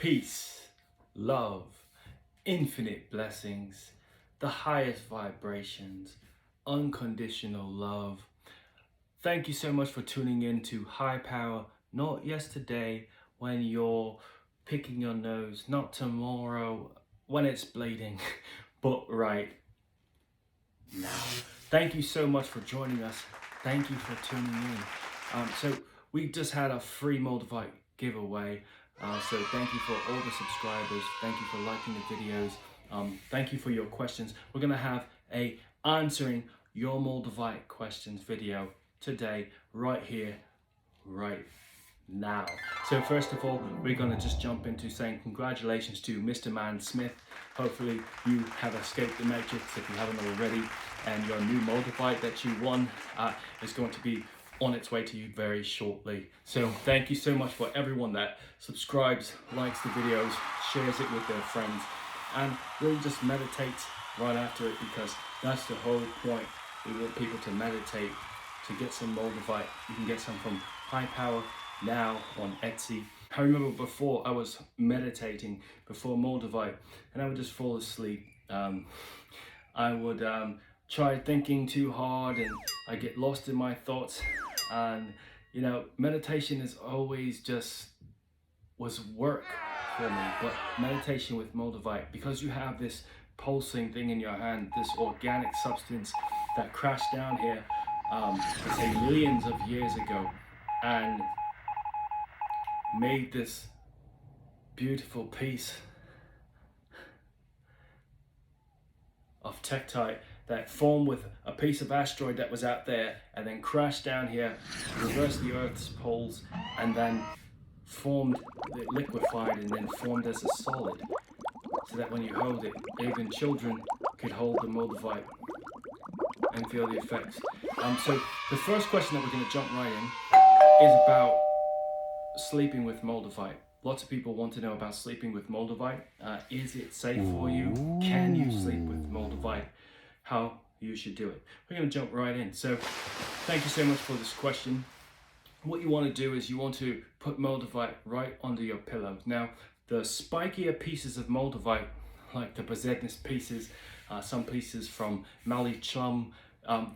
peace, love, infinite blessings, the highest vibrations, unconditional love. Thank you so much for tuning in to High Power, not yesterday when you're picking your nose, not tomorrow when it's bleeding, but right now. Thank you so much for joining us. Thank you for tuning in. So we just had a free Moldavite giveaway. So thank you for all the subscribers. Thank you for liking the videos. Thank you for your questions. We're gonna have a answering your Moldavite questions video today, right here, right now. So first of all, we're gonna just jump into saying congratulations to Mr. Man Smith. Hopefully you have escaped the matrix if you haven't already, and your new Moldavite that you won is going to be on its way to you very shortly. So thank you so much for everyone that subscribes, likes the videos, shares it with their friends, and really just meditates right after it, because that's the whole point. We want people to meditate, to get some Moldavite. You can get some from High Power now on Etsy. I remember before I was meditating before Moldavite, and I would just fall asleep. I would try thinking too hard, and I get lost in my thoughts. And you know, meditation is always just was work for me, but meditation with Moldavite, because you have this pulsing thing in your hand, this organic substance that crashed down here, let's say millions of years ago, and made this beautiful piece of tektite that formed with a piece of asteroid that was out there, and then crashed down here, reversed the Earth's poles, and then formed, it liquefied and then formed as a solid, so that when you hold it, even children could hold the Moldavite and feel the effects. So the first question that we're going to jump right in is about sleeping with Moldavite. Lots of people want to know about sleeping with Moldavite. Is it safe for you? Can you sleep with Moldavite? How you should do it. We're going to jump right in. So thank you so much for this question. What you want to do is you want to put Moldavite right under your pillow. Now, the spikier pieces of Moldavite, like the Bezednis pieces, some pieces from Mali Chum,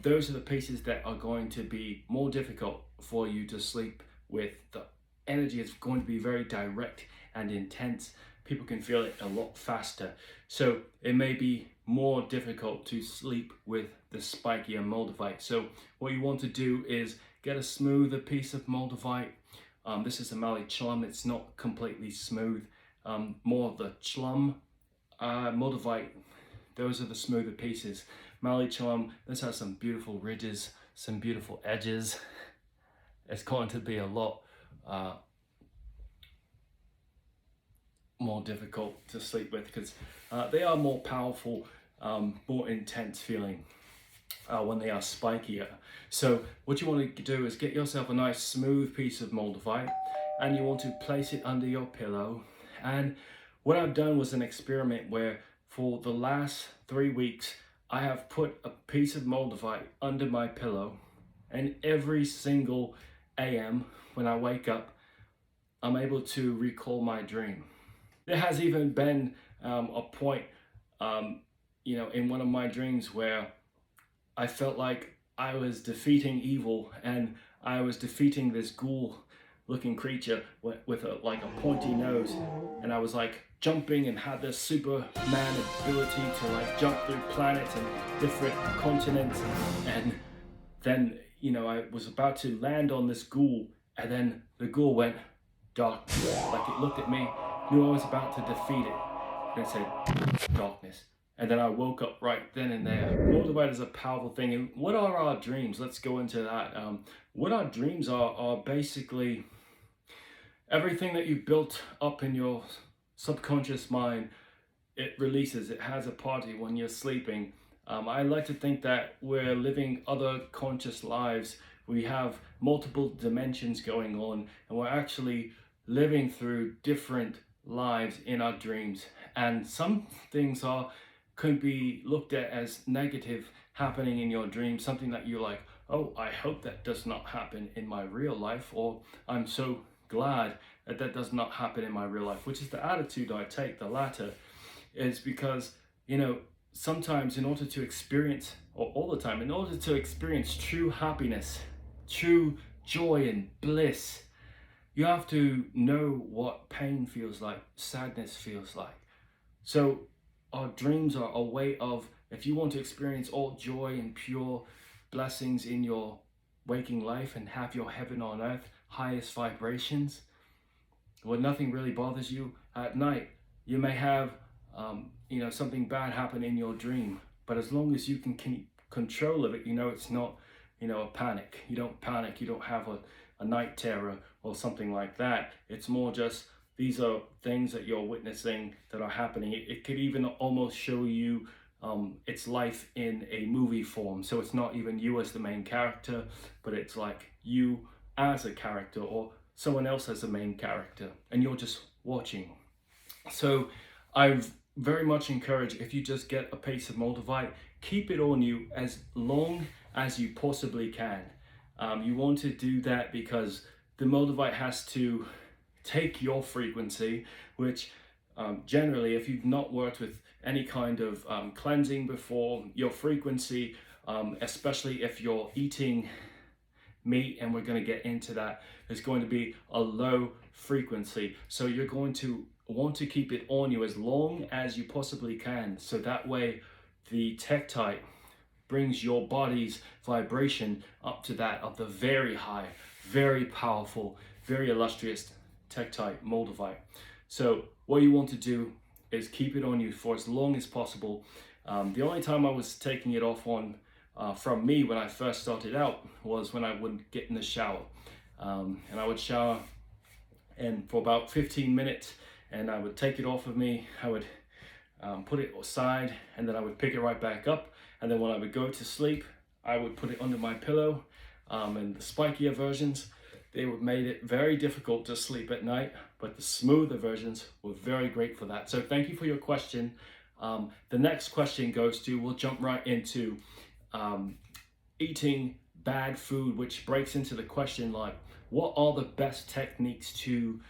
those are the pieces that are going to be more difficult for you to sleep with. The energy is going to be very direct and intense. People can feel it a lot faster. So it may be more difficult to sleep with the spikier Moldavite. So what you want to do is get a smoother piece of Moldavite. This is a Mali Chum. It's not completely smooth. More of the Chum Moldavite, those are the smoother pieces. Mali Chum, this has some beautiful ridges, some beautiful edges. It's going to be a lot more difficult to sleep with, because they are more powerful, more intense feeling when they are spikier. So what you want to do is get yourself a nice smooth piece of Moldavite, and you want to place it under your pillow. And what I've done was an experiment where for the last 3 weeks I have put a piece of Moldavite under my pillow, and every single AM when I wake up, I'm able to recall my dream. There has even been a point, you know, in one of my dreams where I felt like I was defeating evil, and I was defeating this ghoul-looking creature with like a pointy nose, and I was like jumping and had this Superman ability to like jump through planets and different continents, and then, you know, I was about to land on this ghoul, and then the ghoul went dark, like it looked at me, knew I was about to defeat it, and it said darkness. And then I woke up right then and there. Moldavite is a powerful thing. And what are our dreams? Let's go into that. What our dreams are basically everything that you built up in your subconscious mind. It releases, it has a party when you're sleeping. I like to think that we're living other conscious lives. We have multiple dimensions going on, and we're actually living through different lives in our dreams. And some things could be looked at as negative happening in your dream, something that you're like, oh, I hope that does not happen in my real life, or I'm so glad that does not happen in my real life, which is the attitude I take. The latter is because, sometimes in order to experience, or all the time, in order to experience true happiness, true joy and bliss, you have to know what pain feels like, sadness feels like. So our dreams are a way of, if you want to experience all joy and pure blessings in your waking life and have your heaven on earth, highest vibrations, where nothing really bothers you at night, you may have something bad happen in your dream, but as long as you can keep control of it, it's not a panic. You don't panic, you don't have a night terror or something like that. It's more just, these are things that you're witnessing that are happening. It could even almost show you its life in a movie form. So it's not even you as the main character, but it's like you as a character or someone else as the main character, and you're just watching. So I very much encourage, if you just get a piece of Moldavite, keep it on you as long as you possibly can. You want to do that because the Moldavite has to take your frequency, which generally, if you've not worked with any kind of cleansing before, your frequency, especially if you're eating meat, and we're going to get into that, is going to be a low frequency. So you're going to want to keep it on you as long as you possibly can. So that way the tektite brings your body's vibration up to that of the very high, very powerful, very illustrious tektite Moldavite. So what you want to do is keep it on you for as long as possible. The only time I was taking it off from me when I first started out was when I would get in the shower. And I would shower and for about 15 minutes, and I would take it off of me. I would put it aside, and then I would pick it right back up. And then when I would go to sleep, I would put it under my pillow. And the spikier versions, they made it very difficult to sleep at night, but the smoother versions were very great for that. So thank you for your question. The next question goes to, we'll jump right into eating bad food, which breaks into the question like, what are the best techniques to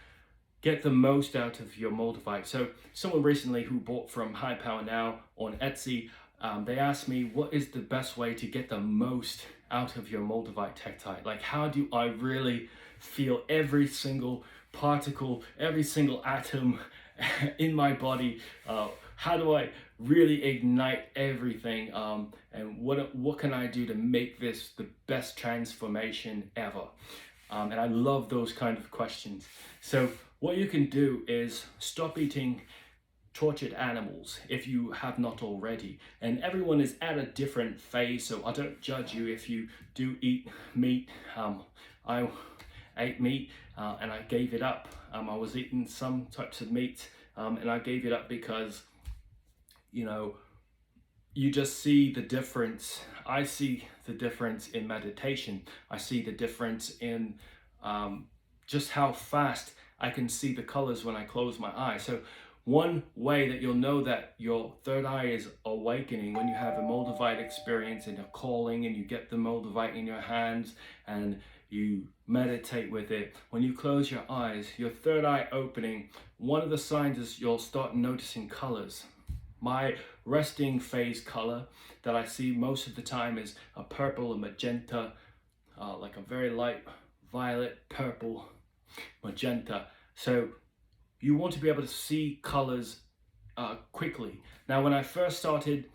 get the most out of your Moldavite? So someone recently who bought from High Power Now on Etsy, they asked me, what is the best way to get the most out of your Moldavite tektite? Like, how do I really feel every single particle, every single atom in my body? How do I really ignite everything? And what can I do to make this the best transformation ever? And I love those kind of questions. So what you can do is stop eating tortured animals if you have not already. And everyone is at a different phase, so I don't judge you if you do eat meat. I ate meat and I gave it up. I was eating some types of meat and I gave it up because, you just see the difference. I see the difference in meditation. I see the difference in just how fast I can see the colors when I close my eyes. So one way that you'll know that your third eye is awakening when you have a Moldavite experience and you're calling and you get the Moldavite in your hands and you meditate with it. When you close your eyes, your third eye opening, one of the signs is you'll start noticing colors. My resting phase color that I see most of the time is a purple, a magenta, like a very light violet, purple, magenta. So you want to be able to see colors quickly. Now, when I first started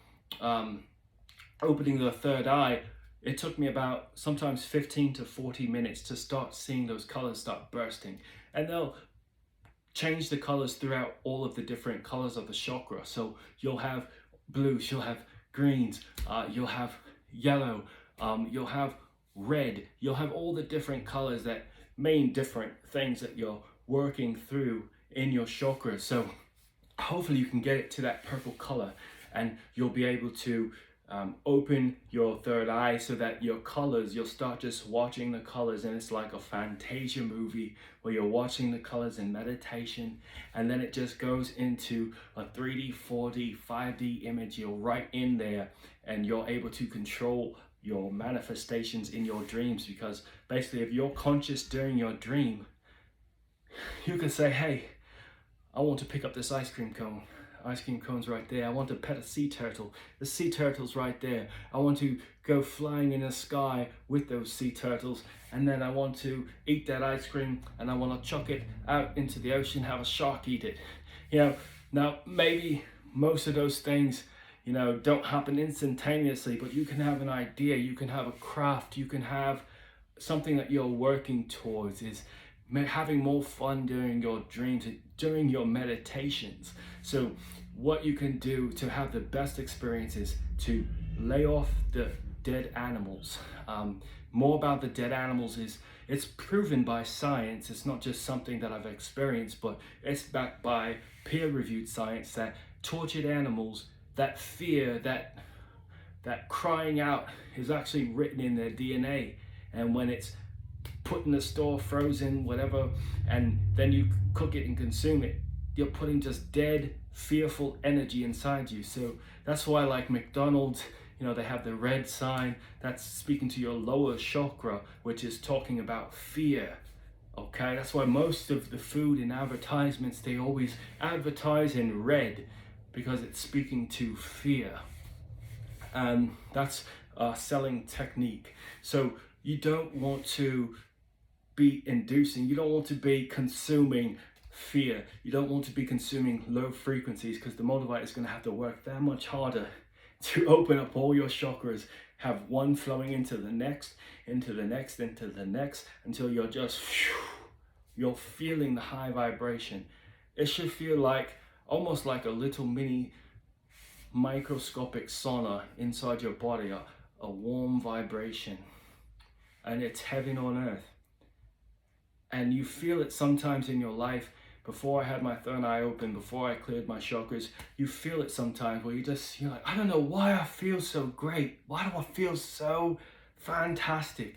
opening the third eye, it took me about sometimes 15 to 40 minutes to start seeing those colors start bursting. And they'll change the colors throughout all of the different colors of the chakra. So you'll have blues, you'll have greens, you'll have yellow, you'll have red, you'll have all the different colors that mean different things that you're working through in your chakras. So hopefully you can get it to that purple color and you'll be able to open your third eye so that your colors, you'll start just watching the colors, and it's like a Fantasia movie where you're watching the colors in meditation, and then it just goes into a 3D, 4D, 5D image. You're right in there and you're able to control your manifestations in your dreams, because basically if you're conscious during your dream, You can say, hey, I want to pick up this ice cream cone. Ice cream cone's right there. I want to pet a sea turtle. The sea turtle's right there. I want to go flying in the sky with those sea turtles. And then I want to eat that ice cream and I want to chuck it out into the ocean, have a shark eat it. Now maybe most of those things, don't happen instantaneously, but you can have an idea, you can have a craft, you can have something that you're working towards, is having more fun during your dreams, during your meditations. So what you can do to have the best experiences, to lay off the dead animals. More about the dead animals is, it's proven by science. It's not just something that I've experienced, but it's backed by peer-reviewed science that tortured animals, that fear, that crying out is actually written in their DNA. And when it's put in the store, frozen, whatever, and then you cook it and consume it, you're putting just dead, fearful energy inside you. So that's why, like McDonald's, they have the red sign that's speaking to your lower chakra, which is talking about fear. Okay, that's why most of the food in advertisements, they always advertise in red, because it's speaking to fear. And that's a selling technique. So you don't want to be inducing, you don't want to be consuming fear, you don't want to be consuming low frequencies, because the Moldavite is going to have to work that much harder to open up all your chakras, have one flowing into the next, into the next, into the next, until you're just, you're feeling the high vibration. It should feel like, almost like a little mini microscopic sauna inside your body, a warm vibration, and it's heaven on earth. And you feel it sometimes in your life. Before I had my third eye open, before I cleared my chakras, you feel it sometimes where you're like, I don't know why I feel so great. Why do I feel so fantastic?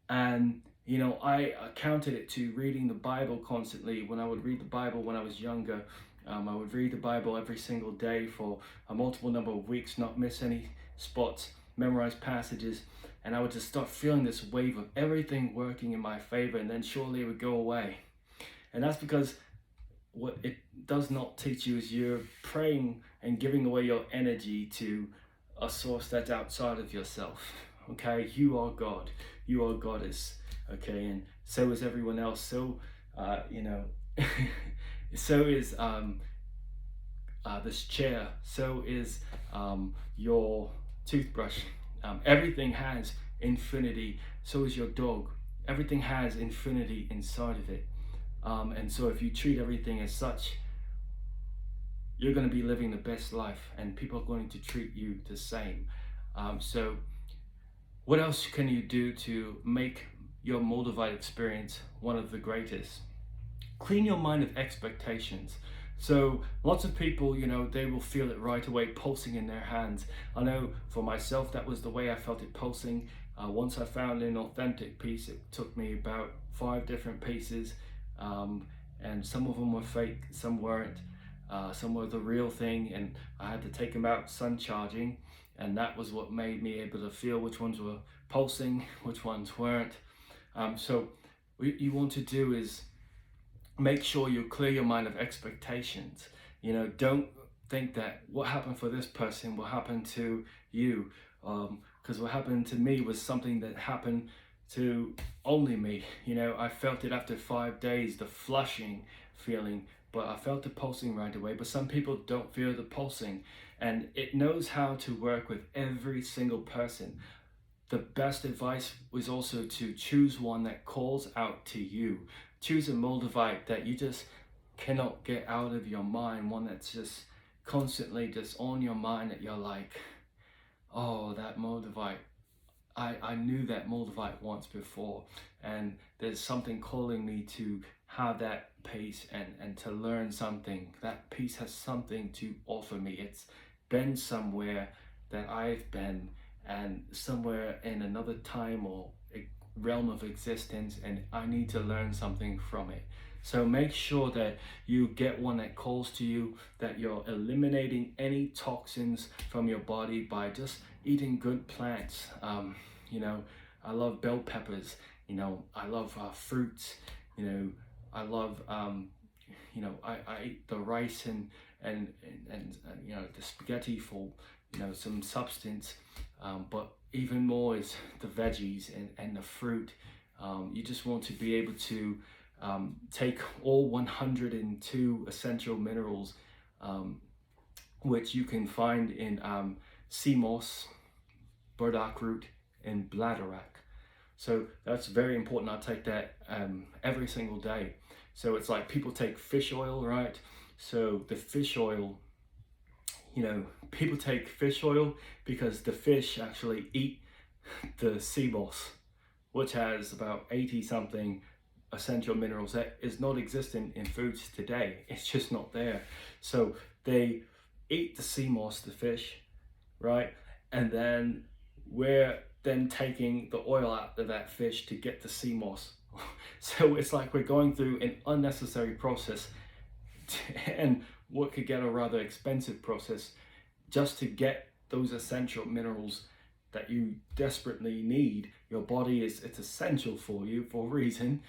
And I accounted it to reading the Bible constantly. When I would read the Bible when I was younger, I would read the Bible every single day for a multiple number of weeks, not miss any spots, memorize passages, and I would just start feeling this wave of everything working in my favor, and then surely it would go away. And that's because what it does not teach you is you're praying and giving away your energy to a source that's outside of yourself. Okay, you are God, you are Goddess. Okay, and so is everyone else. So so is this chair, so is your toothbrush. Everything has infinity. So is your dog. Everything has infinity inside of it. And so if you treat everything as such, you're going to be living the best life, and people are going to treat you the same. So what else can you do to make your Moldavite experience one of the greatest? Clean your mind of expectations. So lots of people, they will feel it right away, pulsing in their hands. I know for myself, that was the way I felt it pulsing. Once I found an authentic piece, it took me about 5 different pieces. And some of them were fake, some weren't. Some were the real thing, and I had to take them out sun charging, and that was what made me able to feel which ones were pulsing, which ones weren't. So what you want to do is make sure you clear your mind of expectations. Don't think that what happened for this person will happen to you, because what happened to me was something that happened to only me. I felt it after 5 days, the flushing feeling, but I felt the pulsing right away. But some people don't feel the pulsing, and it knows how to work with every single person. The best advice was also to choose one that calls out to you. Choose a Moldavite that you just cannot get out of your mind, one that's just constantly just on your mind, that you're like, oh, that Moldavite, I knew that Moldavite once before, and there's something calling me to have that piece and to learn something. That piece has something to offer me. It's been somewhere that I've been, and somewhere in another time or realm of existence, and I need to learn something from it. So make sure that you get one that calls to you, that you're eliminating any toxins from your body by just eating good plants. I love bell peppers, I love fruits, I love, I eat the rice and the spaghetti for, some substance. But even more is the veggies and the fruit. You just want to be able to take all 102 essential minerals, which you can find in sea moss, burdock root, and bladderwrack. So that's very important. I take that every single day. So it's like people take fish oil, right? So the fish oil, people take fish oil because the fish actually eat the sea moss, which has about 80 something essential minerals that is not existent in foods today. It's just not there. So they eat the sea moss, the fish, right? And then we're then taking the oil out of that fish to get the sea moss. So it's like we're going through an unnecessary process and what could get a rather expensive process just to get those essential minerals that you desperately need. Your body it's essential for you for a reason.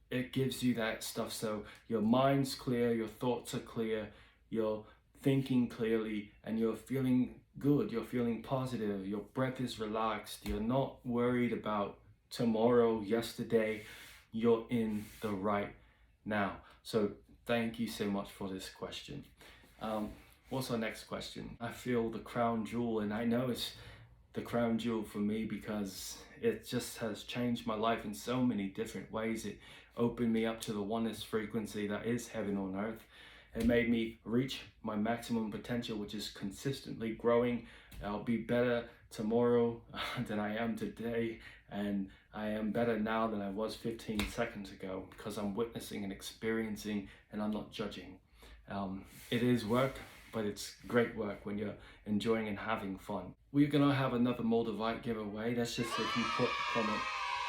It gives you that stuff so your mind's clear, your thoughts are clear, you're thinking clearly, and you're feeling good, you're feeling positive, your breath is relaxed, you're not worried about tomorrow, yesterday, you're in the right now. So thank you so much for this question. What's our next question? I feel the crown jewel, and I know it's the crown jewel for me because it just has changed my life in so many different ways. It opened me up to the oneness frequency that is heaven on earth. It made me reach my maximum potential, which is consistently growing. I'll be better tomorrow than I am today, and I am better now than I was 15 seconds ago because I'm witnessing and experiencing, and I'm not judging. It is work, but it's great work when you're enjoying and having fun. We're gonna have another Moldavite giveaway. That's just if you put a comment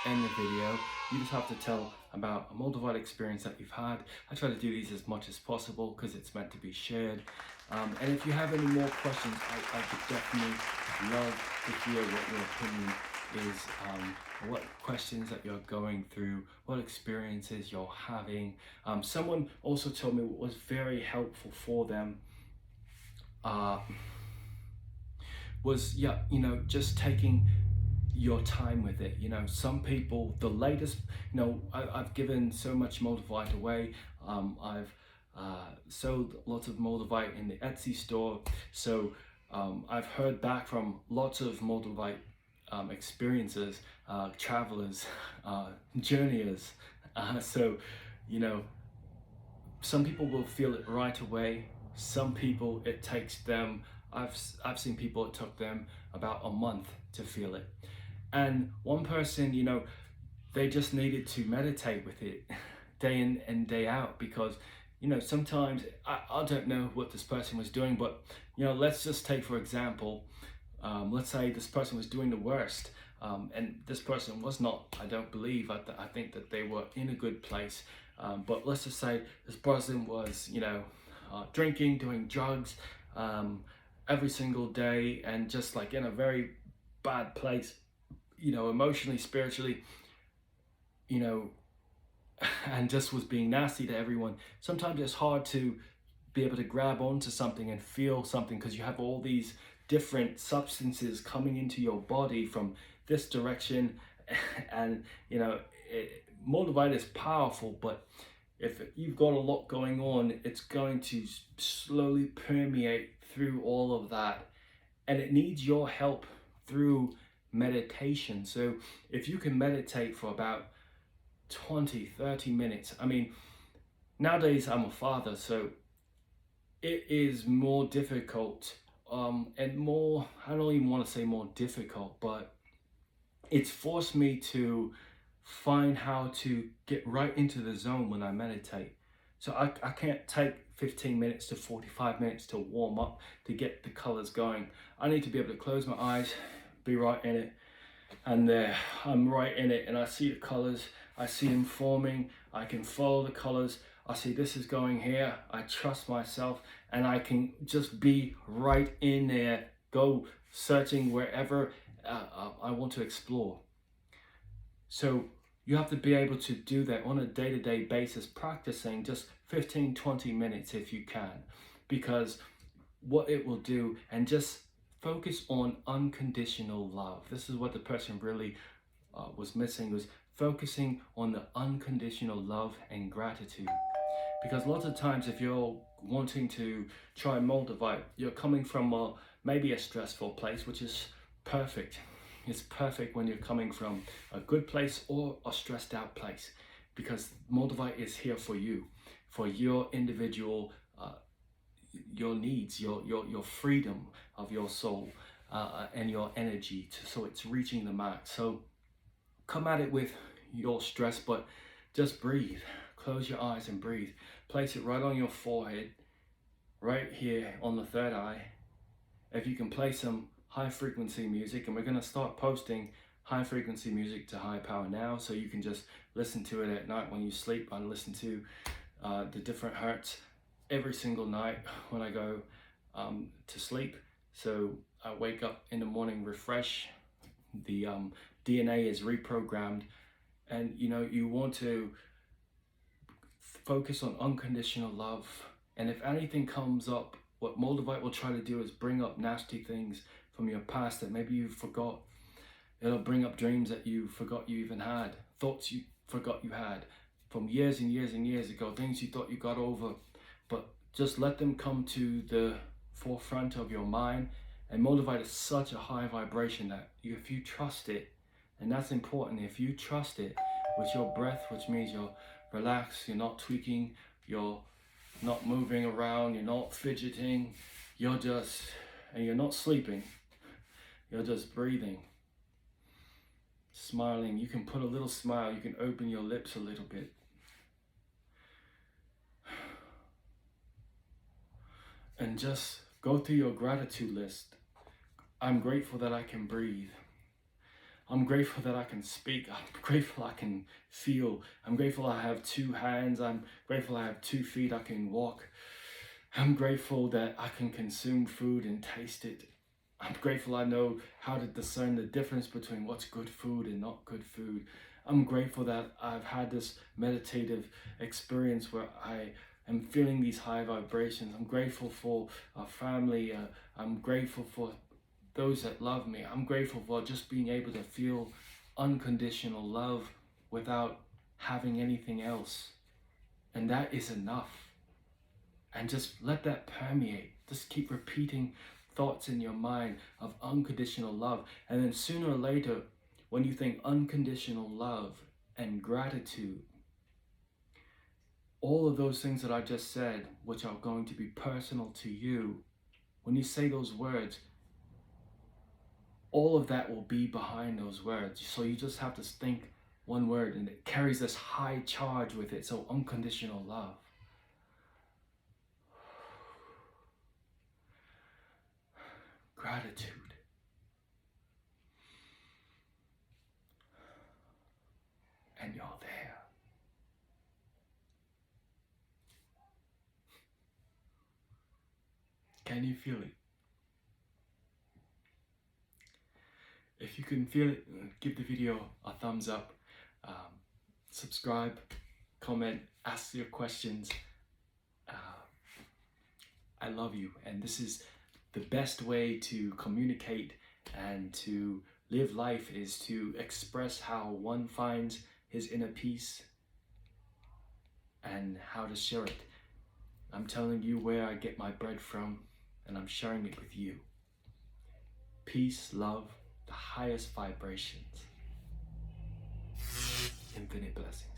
in the video. You just have to tell about a Moldavite experience that you've had. I try to do these as much as possible because it's meant to be shared. And if you have any more questions, I could definitely love to hear what your opinion is, what questions that you're going through, what experiences you're having. Someone also told me what was very helpful for them was, just taking your time with it. Some people, the latest, I've given so much Moldavite away. I've sold lots of Moldavite in the Etsy store. So I've heard back from lots of Moldavite experiences, travelers, journeyers. Some people will feel it right away. Some people, it takes them, I've seen people, it took them about a month to feel it. And one person, they just needed to meditate with it day in and day out because, sometimes I don't know what this person was doing, but, let's just take, for example, let's say this person was doing the worst, and this person was not, I don't believe, I think that they were in a good place. But let's just say this person was, drinking, doing drugs every single day, and just like in a very bad place, emotionally, spiritually, and just was being nasty to everyone. Sometimes it's hard to be able to grab onto something and feel something because you have all these different substances coming into your body from this direction. And, Moldavite is powerful, but if you've got a lot going on, it's going to slowly permeate through all of that. And it needs your help through meditation. So if you can meditate for about 20-30 minutes, nowadays I'm a father, so it is more difficult, and more, I don't even want to say more difficult, but it's forced me to find how to get right into the zone when I meditate. So I can't take 15 minutes to 45 minutes to warm up, to get the colors going. I need to be able to close my eyes, be right in it, and I'm right in it, and I see the colors, I see them forming, I can follow the colors, I see this is going here, I trust myself, and I can just be right in there, go searching wherever I want to explore. So You have to be able to do that on a day-to-day basis, practicing just 15-20 minutes if you can, because what it will do, and just focus on unconditional love. This is what the person really was missing, was focusing on the unconditional love and gratitude. Because lots of times if you're wanting to try Moldavite, you're coming from maybe a stressful place, which is perfect. It's perfect when you're coming from a good place or a stressed out place, because Moldavite is here for you, for your individual, your needs, your freedom of your soul, and your energy. So it's reaching the max. So come at it with your stress, but just breathe. Close your eyes and breathe. Place it right on your forehead, right here on the third eye. If you can play some high frequency music, and we're going to start posting high frequency music to high power now, so you can just listen to it at night when you sleep. I listen to the different hertz every single night when I go to sleep. So I wake up in the morning, refresh, the DNA is reprogrammed, and you want to focus on unconditional love. And if anything comes up, what Moldavite will try to do is bring up nasty things from your past that maybe you forgot. It'll bring up dreams that you forgot you even had, thoughts you forgot you had from years and years and years ago, things you thought you got over. But just let them come to the forefront of your mind. And Moldavite is such a high vibration that if you trust it, and that's important, if you trust it with your breath, which means you're relaxed, you're not tweaking, you're not moving around, you're not fidgeting, you're not sleeping, you're just breathing, smiling. You can put a little smile, you can open your lips a little bit. And just go through your gratitude list. I'm grateful that I can breathe. I'm grateful that I can speak. I'm grateful I can feel. I'm grateful I have 2 hands. I'm grateful I have 2 feet. I can walk. I'm grateful that I can consume food and taste it. I'm grateful I know how to discern the difference between what's good food and not good food. I'm grateful that I've had this meditative experience where I am feeling these high vibrations. I'm grateful for a family. I'm grateful for those that love me. I'm grateful for just being able to feel unconditional love without having anything else. And that is enough. And just let that permeate. Just keep repeating thoughts in your mind of unconditional love. And then sooner or later, when you think unconditional love and gratitude, all of those things that I just said, which are going to be personal to you, when you say those words, all of that will be behind those words. So you just have to think one word, and it carries this high charge with it. So unconditional love. Gratitude. And you're there. Can you feel it? If you can feel it, give the video a thumbs up, subscribe, comment, ask your questions. I love you, and this is the best way to communicate and to live life, is to express how one finds his inner peace and how to share it. I'm telling you where I get my bread from, and I'm sharing it with you. Peace, love, the highest vibrations. Infinite blessings.